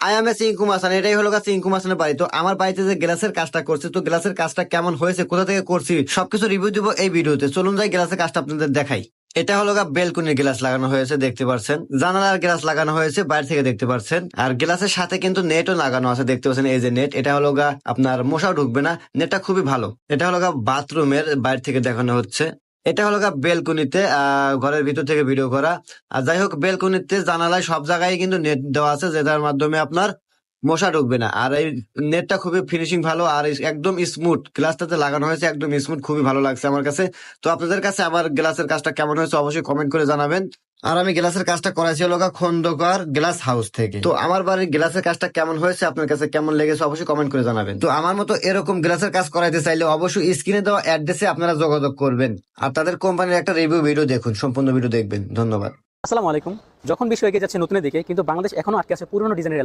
I M A Chinku Masan, এটাই হলো চিঙ্কু মাসানের বাড়ি। তো আমার বাড়িতে যে গ্লাসের কাজটা করছে, তো গ্লাসের কাজটা কেমন হয়েছে, কোথা থেকে করছি, সবকিছু রিভিউ দিব এই ভিডিওতে। চলুন যাই গ্লাসের কাজটা আপনাদের দেখাই। এটা হলো বেলকনির গ্লাস লাগানো হয়েছে, দেখতে পাচ্ছেন। জানালার গ্লাস লাগানো হয়েছে, বাইরে থেকে দেখতে পাচ্ছেন। আর গ্লাসের সাথে কিন্তু নেটও লাগানো আছে, দেখতে পাচ্ছেন। এই যে নেট, এটা হলো আপনার মশাও ঢুকবে না, নেটটা খুবই ভালো। এটা হলো বাথরুমের বাইরে থেকে দেখানো হচ্ছে। এটা হলো বেলকনিতে, ঘরের ভিতর থেকে ভিডিও করা। আর যাই হোক, বেলকনিতে জানালায় সব জায়গায় কিন্তু নেট দেওয়া আছে, যেটার মাধ্যমে আপনার মশা ঢুকবে না। আর এই নেটটা খুবই ফিনিশিং ভালো, আর একদম স্মুথ গ্লাসটাতে লাগানো হয়েছে, একদম স্মুথ, খুবই ভালো লাগছে আমার কাছে। তো আপনাদের কাছে আমার গ্লাসের কাজটা কেমন হয়েছে অবশ্যই কমেন্ট করে জানাবেন। আর আমি গ্লাসের কাজটা করাইছি হলো খন্দকার গ্লাস হাউস থেকে। তো আমার বাড়ির গ্লাসের কাজটা কেমন হয়েছে, আপনার কাছে কেমন লেগেছে অবশ্যই কমেন্ট করে জানাবেন। তো আমার মতো এরকম গ্লাসের কাজ করাইতে চাইলে অবশ্যই স্ক্রিনে দেওয়া অ্যাড্রেসে আপনারা যোগাযোগ করবেন। আর তাদের কোম্পানির একটা রিভিউ ভিডিও দেখুন, সম্পূর্ণ ভিডিও দেখবেন। ধন্যবাদ। আসসালামু আলাইকুম। যখন বিশ্ব এগিয়ে যাচ্ছে নতুনের দিকে, কিন্তু বাংলাদেশ এখনো আটকে আছে পুরনো ডিজাইনের